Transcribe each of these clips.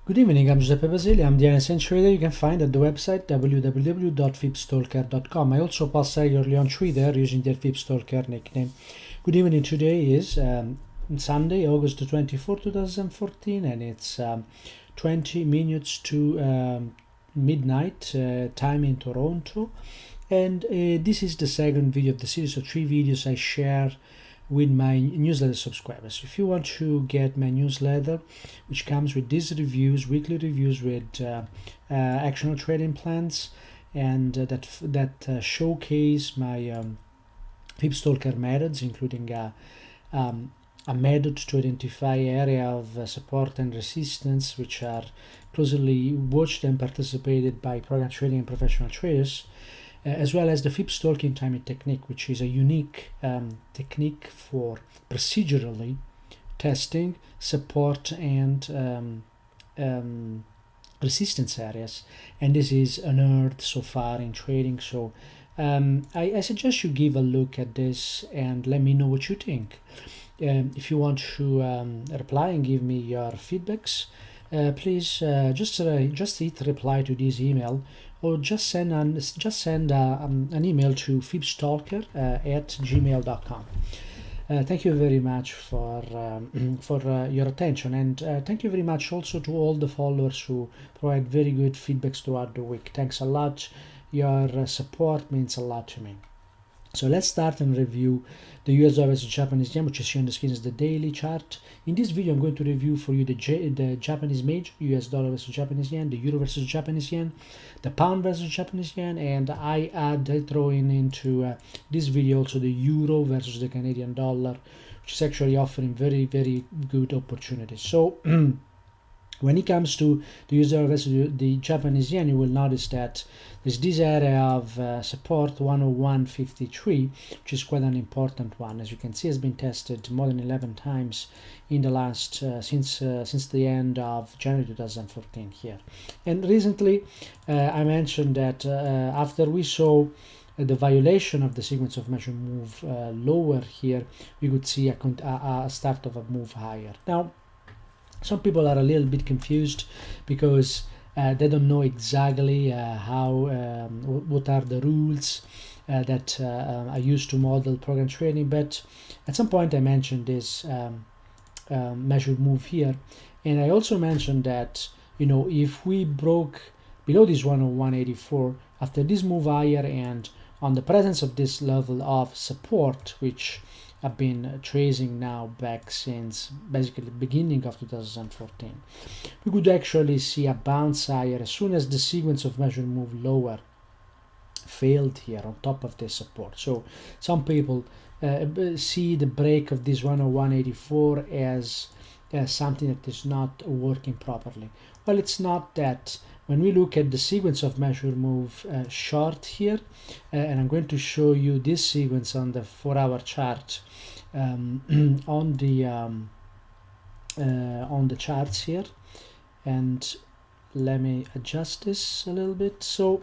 Good evening, I'm Giuseppe Basili. I'm the NSN trader you can find at the website www.fibstalker.com. I also post regularly on Twitter using the Fibstalker nickname. Good evening, today is Sunday, August 24, 2014, and it's 20 minutes to midnight time in Toronto. And this is the second video of the series of 3 videos I share with my newsletter subscribers. If you want to get my newsletter, which comes with these reviews, weekly reviews with actionable trading plans, and that showcase my Fibstalker methods, including a method to identify area of support and resistance, which are closely watched and participated by program trading and professional traders, as well as the Fibstalking timing technique, which is a unique technique for procedurally testing support and resistance areas, and this is unearthed so far in trading. So I suggest you give a look at this and let me know what you think. If you want to reply and give me your feedbacks, please just hit reply to this email, or just send an email to fibstalker@gmail.com. Thank you very much for your attention, and thank you very much also to all the followers who provide very good feedbacks throughout the week. Thanks a lot. Your support means a lot to me. So let's start and review the US dollar versus Japanese yen, which you see on the screen is the daily chart. In this video, I'm going to review for you the Japanese major, US dollar versus Japanese yen, the euro versus Japanese yen, the pound versus Japanese yen, and I throw into this video also the euro versus the Canadian dollar, which is actually offering very, very good opportunities. So when it comes to the US dollar versus the Japanese yen, you will notice that there's this area of support 101.53, which is quite an important one. As you can see, has been tested more than 11 times in the last since the end of January 2014 here. And recently, I mentioned that after we saw the violation of the sequence of measure move lower here, we could see a start of a move higher. Now, some people are a little bit confused because they don't know exactly what are the rules that I use to model program trading. But at some point I mentioned this measured move here, and I also mentioned that, you know, if we broke below this 101.84 after this move higher and on the presence of this level of support, which I've been tracing now back since basically the beginning of 2014, we could actually see a bounce higher as soon as the sequence of measure move lower failed here on top of this support. So some people see the break of this 101.84 as something that is not working properly. Well, it's not that. When we look at the sequence of measure move short here, and I'm going to show you this sequence on the 4-hour chart on the charts here, and let me adjust this a little bit. So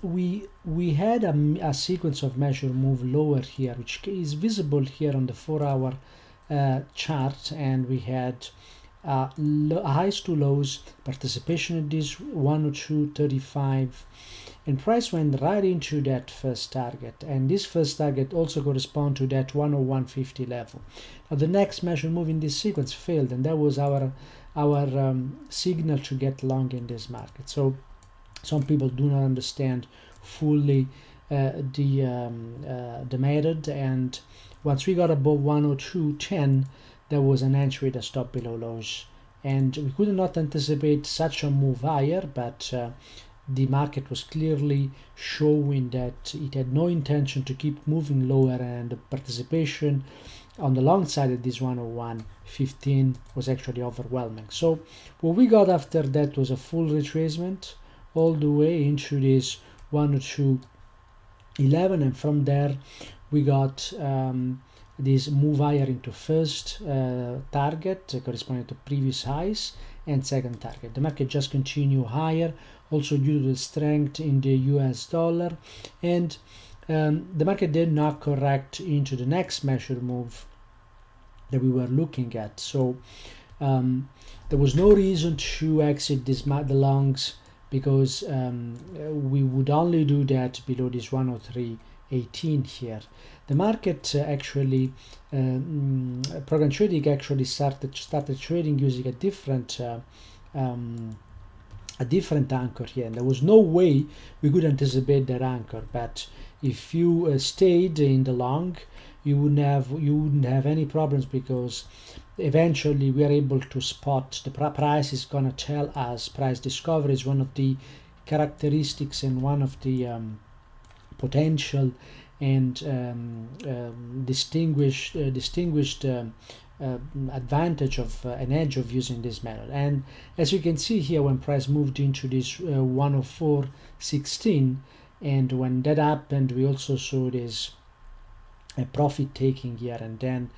we had a sequence of measure move lower here, which is visible here on the 4-hour chart, and we had highs to lows, participation at this 102.35, and price went right into that first target, and this first target also corresponds to that 101.50 level. Now the next measure move in this sequence failed, and that was our signal to get long in this market. So some people do not understand fully the method, and once we got above 102.10, there was an entry with a stop below lows, and we could not anticipate such a move higher, but the market was clearly showing that it had no intention to keep moving lower, and the participation on the long side of this 101.15 was actually overwhelming. So what we got after that was a full retracement all the way into this 102.11, and from there we got this move higher into first target corresponding to previous highs and second target. The market just continued higher, also due to the strength in the US dollar, and the market did not correct into the next measure move that we were looking at. So there was no reason to exit the longs, because we would only do that below this 103.18 here. The market actually, program trading actually started trading using a different anchor here, and there was no way we could anticipate that anchor. But if you stayed in the long, you wouldn't have any problems, because eventually we are able to spot the price is gonna tell us. Price discovery is one of the characteristics and one of the potential and distinguished advantage of an edge of using this method. And as you can see here, when price moved into this 104.16, and when that happened, we also saw this profit taking here. And then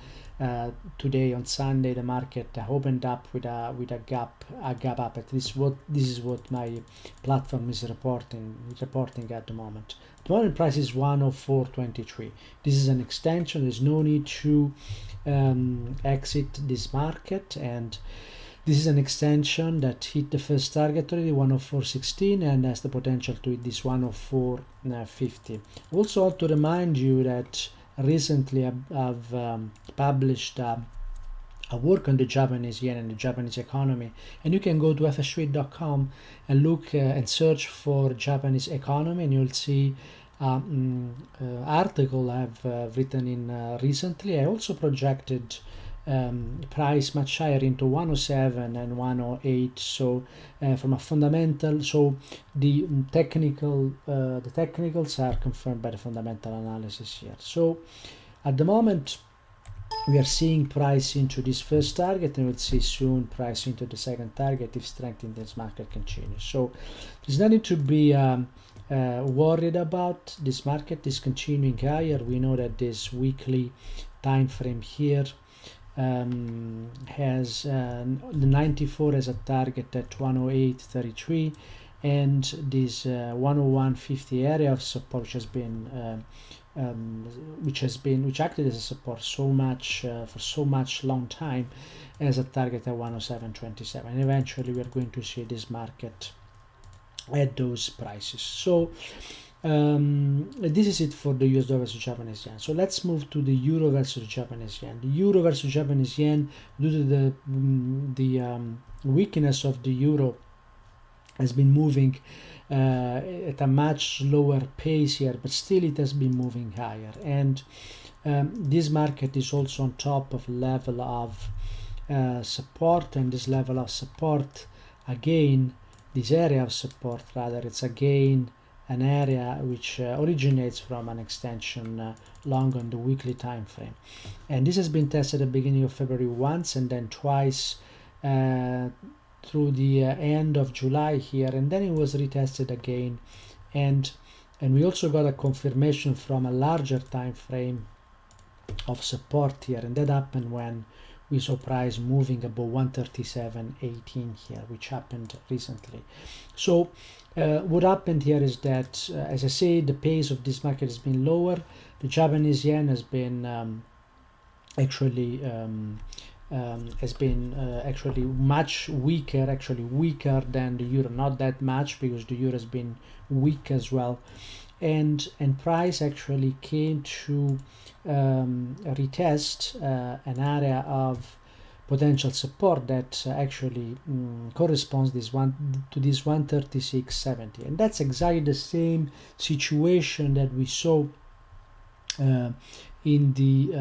today on Sunday, the market opened up with a gap up. At least this is what my platform is reporting at the moment. The moment price is 104.23. This is an extension. There's no need to exit this market, and this is an extension that hit the first target already, 104.16, and has the potential to hit this 104.50. Also, I want to remind you that recently I've published a work on the Japanese yen and the Japanese economy, and you can go to fstrade.com and look and search for Japanese economy, and you'll see article I've written in recently. I also projected price much higher into 107 and 108. So from a fundamental, so the technicals are confirmed by the fundamental analysis here. So at the moment we are seeing price into this first target, and we'll see soon price into the second target if strength in this market continues. So there's nothing to be worried about. This market is continuing higher. We know that this weekly time frame here has the 94 as a target at 108.33, and this 101.50 area of support, which acted as a support so much for so much long time, as a target at 107.27, and eventually we are going to see this market at those prices. So this is it for the US dollar versus Japanese yen. So let's move to the euro versus Japanese yen. The euro versus Japanese yen, due to the weakness of the euro, has been moving at a much slower pace here, but still it has been moving higher. And this market is also on top of level of support, and this level of support, again, this area of support rather, it's again an area which originates from an extension long on the weekly time frame, and this has been tested at the beginning of February once, and then twice through the end of July here, and then it was retested again, and we also got a confirmation from a larger time frame of support here, and that happened when we saw price moving above 137.18 here, which happened recently. So what happened here is that, as I say, the pace of this market has been lower. The Japanese yen has been actually much weaker, weaker than the euro. Not that much, because the euro has been weak as well, and price actually came to retest an area of potential support that actually corresponds to this 136.70, and that's exactly the same situation that we saw in the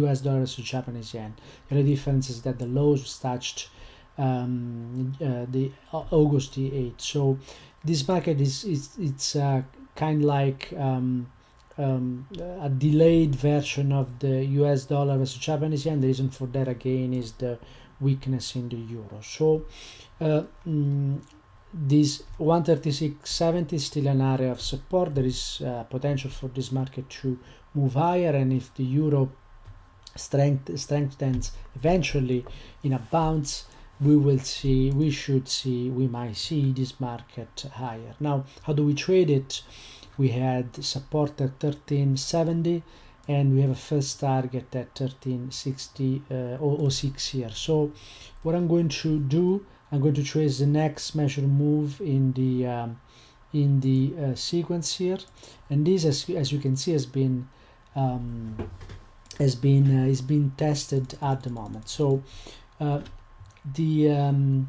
US dollar versus Japanese yen. The only difference is that the lows was touched the August the 8th. So this market it's kind of like a delayed version of the US dollar versus Japanese yen. The reason for that again is the weakness in the euro. So this 136.70 is still an area of support. There is potential for this market to move higher, and if the euro strengthens eventually in a bounce, we might see this market higher. Now, how do we trade it? We had support at 13.70, and we have a first target at 1360.06 here. So what I'm going to do, I'm going to trace the next measure move in the sequence here, and this, as you can see, has been tested at the moment. So the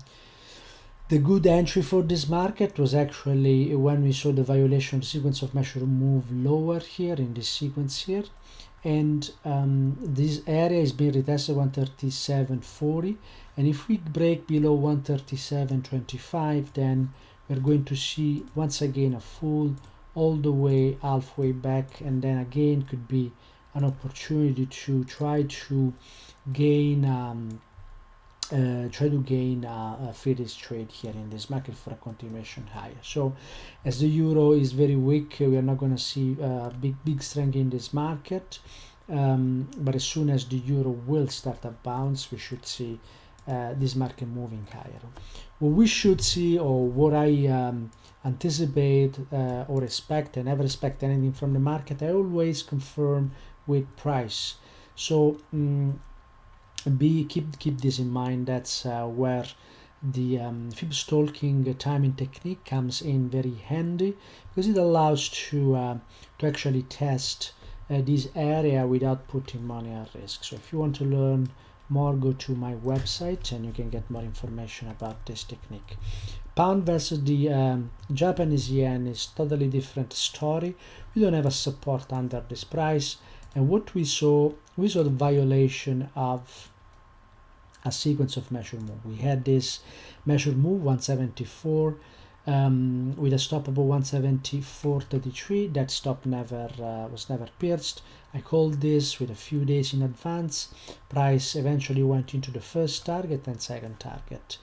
good entry for this market was actually when we saw the violation sequence of measure move lower here in this sequence here, and this area is being retested 137.40, and if we break below 137.25, then we're going to see once again a full all the way halfway back, and then again could be an opportunity to try to gain a Friedrichs trade here in this market for a continuation higher. So as the euro is very weak, we are not going to see big strength in this market, but as soon as the euro will start a bounce, we should see this market moving higher. What we should see, or what I anticipate or expect, and never expect anything from the market, I always confirm with price. So keep this in mind. That's where the fib stalking timing technique comes in very handy, because it allows to actually test this area without putting money at risk. So if you want to learn more, go to my website and you can get more information about this technique. Pound versus the Japanese yen is totally different story. We don't have a support under this price, and what we saw the violation of a sequence of measure move. We had this measure move 174 with a stop above 174.33. That stop was never pierced. I called this with a few days in advance. Price eventually went into the first target and second target.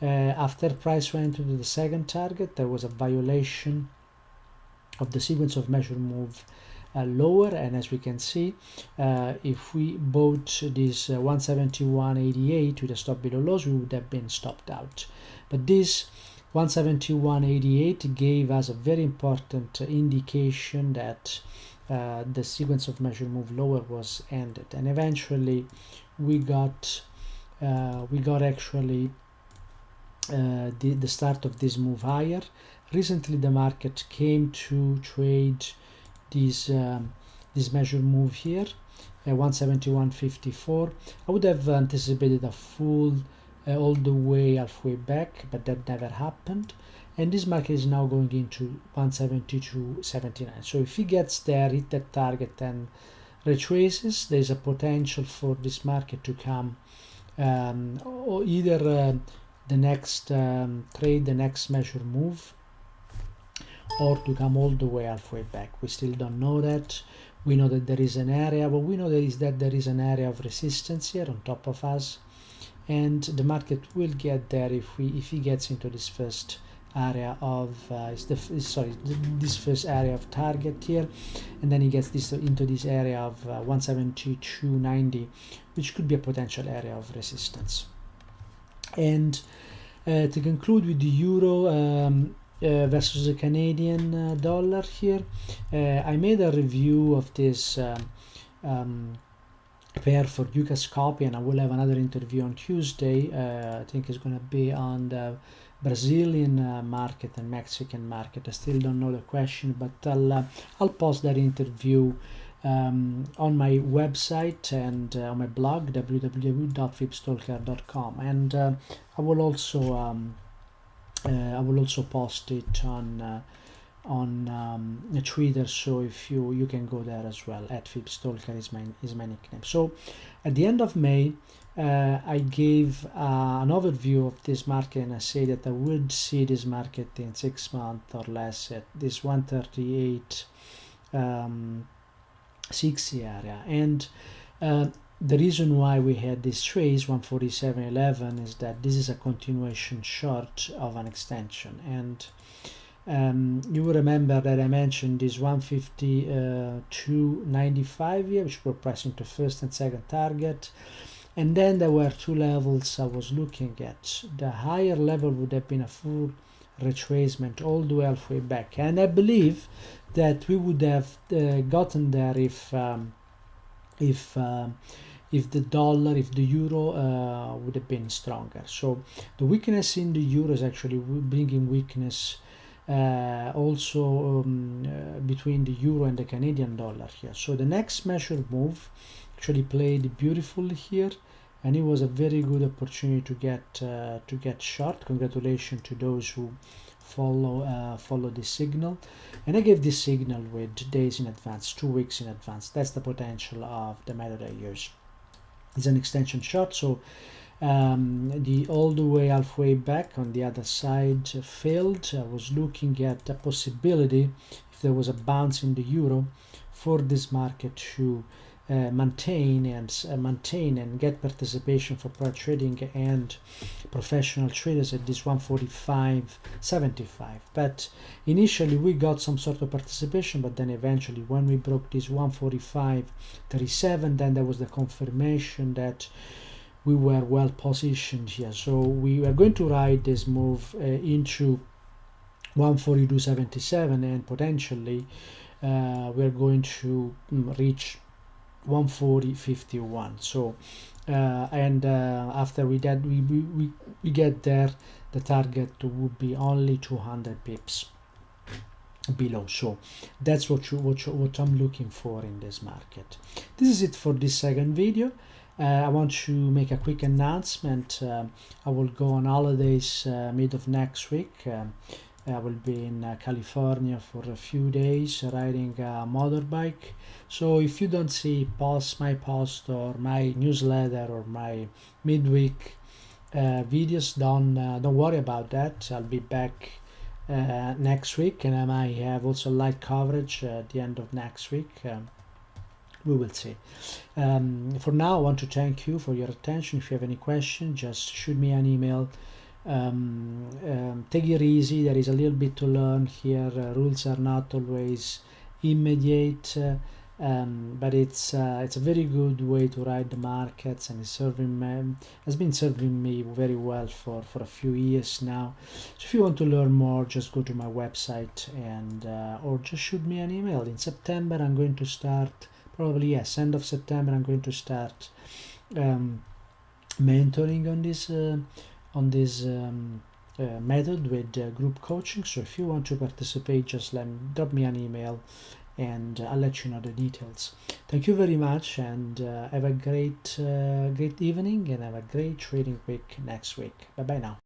After price went into the second target, there was a violation of the sequence of measure move lower, and as we can see, if we bought this 171.88 with a stop below lows, we would have been stopped out. But this 171.88 gave us a very important indication that the sequence of measure move lower was ended, and eventually we got actually the start of this move higher. Recently the market came to trade this measure move here, 171.54. I would have anticipated a full all the way halfway back, but that never happened, and this market is now going into 172.79. So if he gets there, hit that target and retraces, there's a potential for this market to come or either the next trade, the next measure move, or to come all the way halfway back. We still don't know that. We know that there is an area, but we know that there is an area of resistance here on top of us, and the market will get there if he gets into this first area of this first area of target here, and then he gets into this area of 172.90, which could be a potential area of resistance. And to conclude with the euro versus the Canadian dollar here, I made a review of this pair for UCAS copy, and I will have another interview on Tuesday. I think it's going to be on the Brazilian market and Mexican market. I still don't know the question, but I'll post that interview on my website and on my blog www.fibstalker.com, and I will also post it on Twitter, so if you can go there as well. At Fibstalker is my nickname. So at the end of May, I gave an overview of this market, and I say that I would see this market in 6 months or less at this 138.60 area, and the reason why we had this trace 147.11 is that this is a continuation short of an extension, and you will remember that I mentioned this 152.95 here, which were pressing to first and second target, and then there were two levels I was looking at. The higher level would have been a full retracement all the way halfway back, and I believe that we would have gotten there if if the dollar, if the euro would have been stronger. So the weakness in the euro is actually bringing weakness also between the euro and the Canadian dollar here. So the next measure move actually played beautifully here, and it was a very good opportunity to get short. Congratulations to those who follow this signal, and I gave this signal with days in advance, 2 weeks in advance. That's the potential of the method I use. It's an extension short, so the all the way halfway back on the other side failed. I was looking at the possibility, if there was a bounce in the euro, for this market to maintain and get participation for private trading and professional traders at this 145.75. But initially we got some sort of participation, but then eventually when we broke this 145.37, then there was the confirmation that we were well positioned here. So we are going to ride this move into 142.77, and potentially we're going to reach 140.51. So after we get there, the target would be only 200 pips below. So that's what I'm looking for in this market. This is it for this second video. I want to make a quick announcement. I will go on holidays mid of next week. I will be in California for a few days riding a motorbike. So if you don't see my post or my newsletter or my midweek videos, don't worry about that. I'll be back next week, and I might have also light coverage at the end of next week. We will see. For now, I want to thank you for your attention. If you have any questions, just shoot me an email. Take it easy. There is a little bit to learn here. Rules are not always immediate, but it's a very good way to ride the markets, and has been serving me very well for a few years now. So if you want to learn more, just go to my website and or just shoot me an email. In September, I'm going to start. Probably yes, end of September, I'm going to start mentoring on this method with group coaching. So if you want to participate, just drop me an email, and I'll let you know the details. Thank you very much, and have a great evening, and have a great trading week next week. Bye bye now.